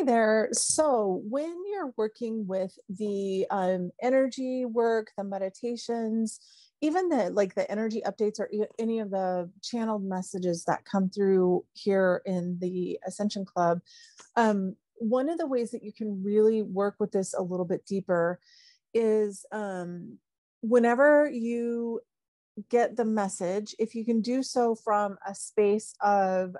there. So when you're working with the energy work, the meditations, even the energy updates or any of the channeled messages that come through here in the Ascension Club, one of the ways that you can really work with this a little bit deeper is whenever you get the message, if you can do so from a space of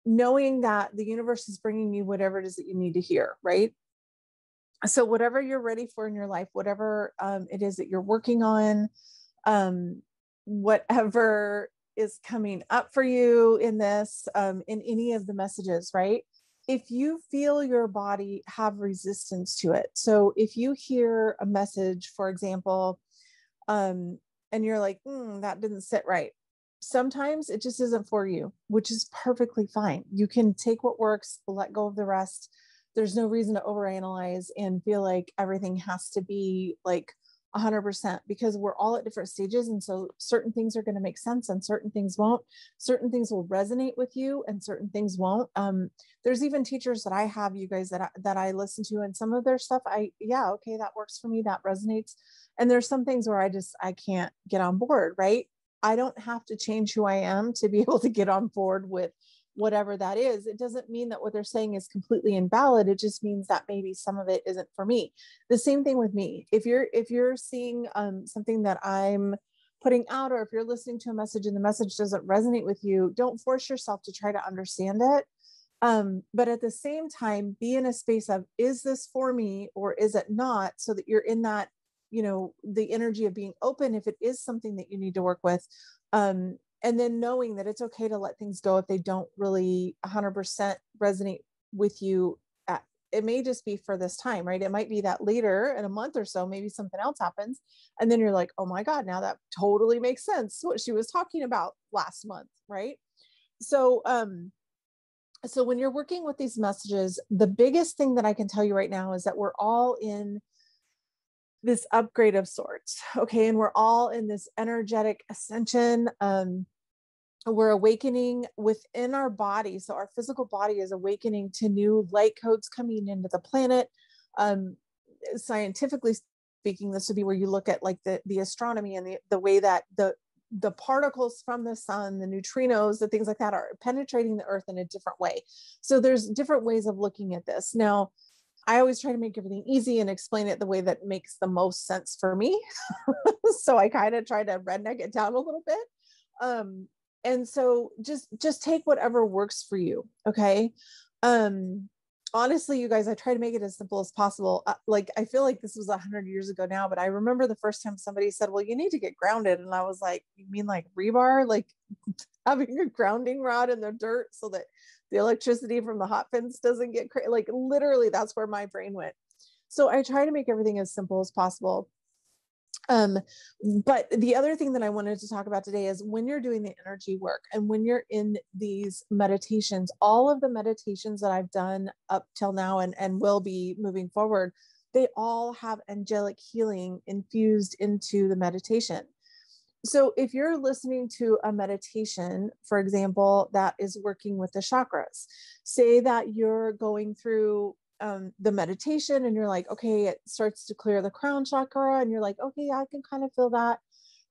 knowing that the universe is bringing you whatever it is that you need to hear, right? So whatever you're ready for in your life, whatever it is that you're working on, whatever is coming up for you in this, in any of the messages, right? If you feel your body have resistance to it. So if you hear a message, for example, and you're like, that didn't sit right. Sometimes it just isn't for you, which is perfectly fine. You can take what works, let go of the rest. There's no reason to overanalyze and feel like everything has to be like 100%, because we're all at different stages. And so certain things are going to make sense and certain things won't. Certain things will resonate with you and certain things won't. There's even teachers that I have, you guys, that I listen to, and some of their stuff, okay, that works for me, that resonates. And there's some things where I can't get on board, right? I don't have to change who I am to be able to get on board with whatever that is. It doesn't mean that what they're saying is completely invalid. It just means that maybe some of it isn't for me. The same thing with me. If you're seeing something that I'm putting out, or if you're listening to a message and the message doesn't resonate with you, don't force yourself to try to understand it. But at the same time, be in a space of, is this for me or is it not? So that you're in that, the energy of being open if it is something that you need to work with. And then knowing that it's okay to let things go if they don't really 100% resonate with you. It may just be for this time, right? It might be that later in a month or so, maybe something else happens. And then you're like, oh my God, now that totally makes sense. What she was talking about last month, right? So, so when you're working with these messages, the biggest thing that I can tell you right now is that we're all in this upgrade of sorts. Okay. And we're all in this energetic ascension. We're awakening within our body. So our physical body is awakening to new light codes coming into the planet. Scientifically speaking, this would be where you look at like the astronomy and the way that the particles from the sun, the neutrinos, the things like that are penetrating the earth in a different way. So there's different ways of looking at this. Now, I always try to make everything easy and explain it the way that makes the most sense for me. So I kind of try to redneck it down a little bit. And so just take whatever works for you. Okay. Honestly, you guys, I try to make it as simple as possible. Like, I feel like this was 100 years ago now, but I remember the first time somebody said, well, you need to get grounded. And I was like, you mean like rebar, like having a grounding rod in the dirt so that the electricity from the hot pins doesn't get crazy? Like, literally, that's where my brain went. So I try to make everything as simple as possible. But the other thing that I wanted to talk about today is when you're doing the energy work and when you're in these meditations, all of the meditations that I've done up till now and will be moving forward, they all have angelic healing infused into the meditation. So if you're listening to a meditation, for example, that is working with the chakras, say that you're going through the meditation and you're like, okay, it starts to clear the crown chakra and you're like, okay, I can kind of feel that.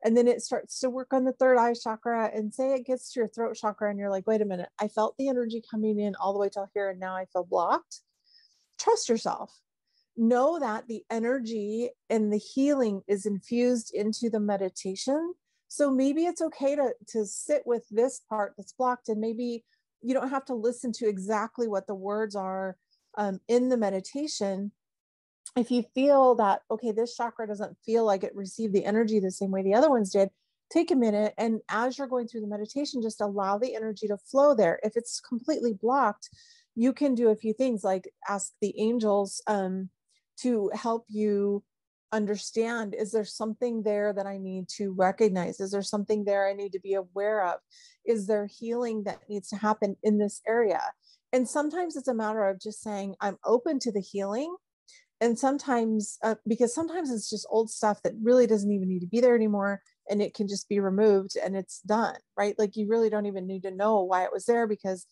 And then it starts to work on the third eye chakra, and say it gets to your throat chakra and you're like, wait a minute, I felt the energy coming in all the way till here and now I feel blocked. Trust yourself. Know that the energy and the healing is infused into the meditation. So maybe it's okay to sit with this part that's blocked, and maybe you don't have to listen to exactly what the words are in the meditation. If you feel that, okay, this chakra doesn't feel like it received the energy the same way the other ones did, take a minute. And as you're going through the meditation, just allow the energy to flow there. If it's completely blocked, you can do a few things like ask the angels to help you understand, is there something there that I need to recognize? Is there something there I need to be aware of? Is there healing that needs to happen in this area? And sometimes it's a matter of just saying, I'm open to the healing. And sometimes, because sometimes it's just old stuff that really doesn't even need to be there anymore, and it can just be removed and it's done, right? Like, you really don't even need to know why it was there, because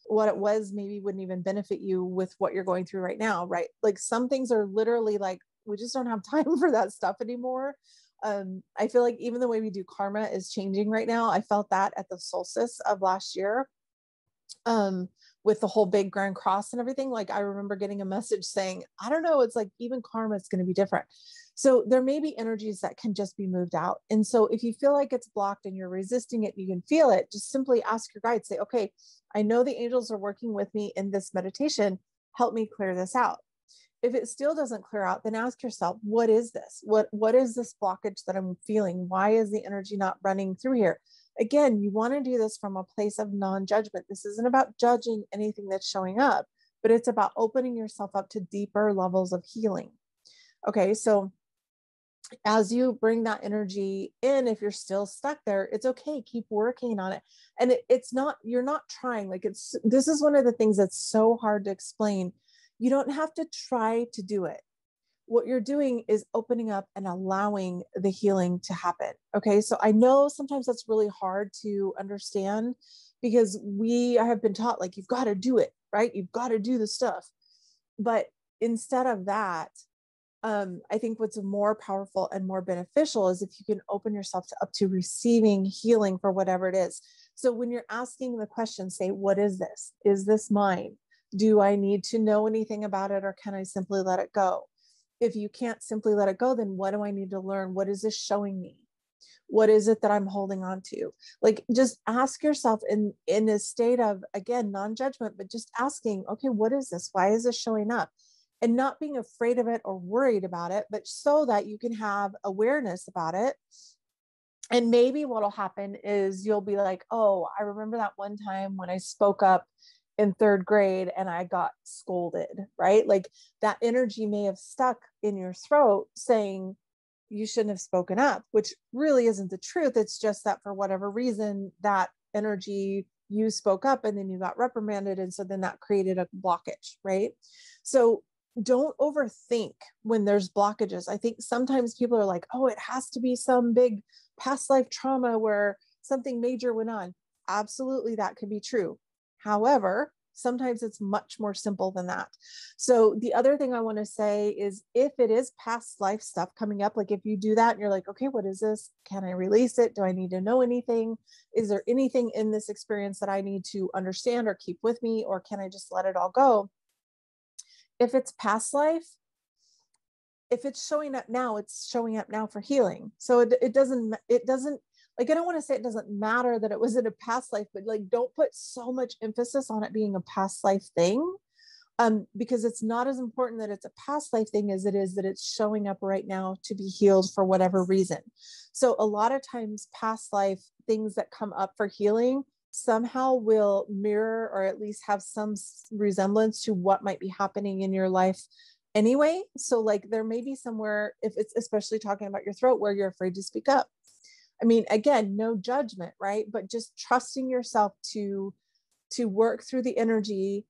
what it was maybe wouldn't even benefit you with what you're going through right now, right? Like some things are literally like, we just don't have time for that stuff anymore. I feel like even the way we do karma is changing right now. I felt that at the solstice of last year, with the whole big grand cross and everything. Like I remember getting a message saying, I don't know, it's like even karma is going to be different. So there may be energies that can just be moved out. And so if you feel like it's blocked and you're resisting it, you can feel it, just simply ask your guide, say, okay, I know the angels are working with me in this meditation. Help me clear this out. If it still doesn't clear out, then ask yourself, what is this? What is this blockage that I'm feeling? Why is the energy not running through here? Again, you want to do this from a place of non-judgment. This isn't about judging anything that's showing up, but it's about opening yourself up to deeper levels of healing. Okay, so as you bring that energy in, if you're still stuck there, it's okay. Keep working on it. And it's not, you're not trying. Like this is one of the things that's so hard to explain. You don't have to try to do it. What you're doing is opening up and allowing the healing to happen. Okay. So I know sometimes that's really hard to understand because we have been taught like, you've got to do it, right? You've got to do the stuff. But instead of that, I think what's more powerful and more beneficial is if you can open yourself up to receiving healing for whatever it is. So when you're asking the question, say, what is this? Is this mine? Do I need to know anything about it, or can I simply let it go? If you can't simply let it go, then what do I need to learn? What is this showing me? What is it that I'm holding on to? Like, just ask yourself in a state of, again, non-judgment, but just asking, okay, what is this? Why is this showing up? And not being afraid of it or worried about it, but so that you can have awareness about it. And maybe what'll happen is you'll be like, oh, I remember that one time when I spoke up in third grade and I got scolded, right? Like that energy may have stuck in your throat saying you shouldn't have spoken up, which really isn't the truth. It's just that for whatever reason, that energy, you spoke up and then you got reprimanded. And so then that created a blockage, right? So don't overthink when there's blockages. I think sometimes people are like, oh, it has to be some big past life trauma where something major went on. Absolutely, that could be true. However, sometimes it's much more simple than that. So the other thing I want to say is if it is past life stuff coming up, like if you do that and you're like, okay, what is this? Can I release it? Do I need to know anything? Is there anything in this experience that I need to understand or keep with me? Or can I just let it all go? If it's past life, if it's showing up now, it's showing up now for healing. So it doesn't, like, I don't want to say it doesn't matter that it was in a past life, but like, don't put so much emphasis on it being a past life thing. Because it's not as important that it's a past life thing as it is that it's showing up right now to be healed for whatever reason. So a lot of times past life things that come up for healing somehow will mirror or at least have some resemblance to what might be happening in your life anyway. So like there may be somewhere, if it's especially talking about your throat, where you're afraid to speak up. I mean, again, no judgment, right? But just trusting yourself to work through the energy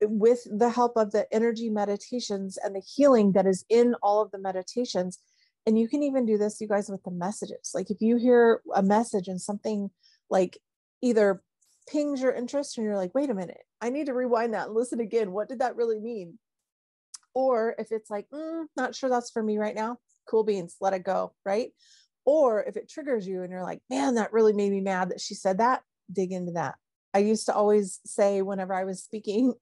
with the help of the energy meditations and the healing that is in all of the meditations. And you can even do this, you guys, with the messages. Like if you hear a message and something like either pings your interest and you're like, wait a minute, I need to rewind that and listen again. What did that really mean? Or if it's like, not sure that's for me right now, cool beans, let it go, right? Or if it triggers you and you're like, man, that really made me mad that she said that, dig into that. I used to always say whenever I was speaking,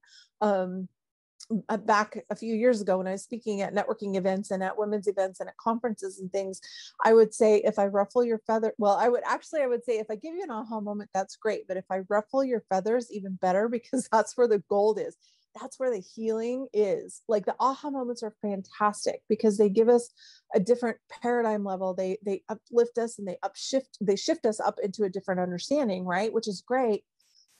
back a few years ago when I was speaking at networking events and at women's events and at conferences and things, I would say, if I ruffle your feather, well, I would say, if I give you an aha moment, that's great. But if I ruffle your feathers, even better, because that's where the gold is. That's where the healing is. Like the aha moments are fantastic because they give us a different paradigm level. They uplift us and they shift us up into a different understanding, right? Which is great.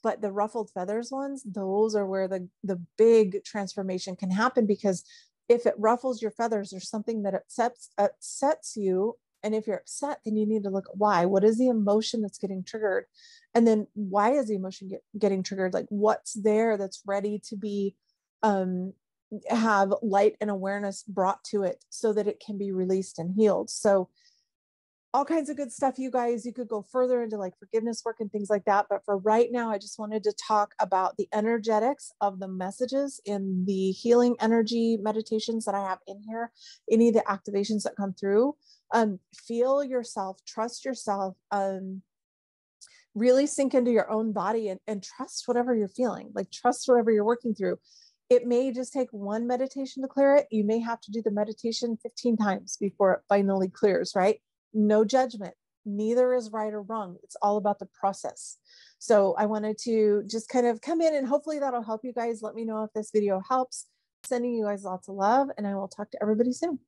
But the ruffled feathers ones, those are where the big transformation can happen, because if it ruffles your feathers, there's something that upsets you. And if you're upset, then you need to look at why. What is the emotion that's getting triggered? And then why is the emotion getting triggered? Like what's there that's ready to be, have light and awareness brought to it so that it can be released and healed. So all kinds of good stuff, you guys. You could go further into like forgiveness work and things like that. But for right now, I just wanted to talk about the energetics of the messages in the healing energy meditations that I have in here, any of the activations that come through. Feel yourself, trust yourself, really sink into your own body and trust whatever you're feeling, like trust whatever you're working through. It may just take one meditation to clear it. You may have to do the meditation 15 times before it finally clears, right? No judgment. Neither is right or wrong. It's all about the process. So I wanted to just kind of come in and hopefully that'll help you guys. Let me know if this video helps. Sending you guys lots of love, and I will talk to everybody soon.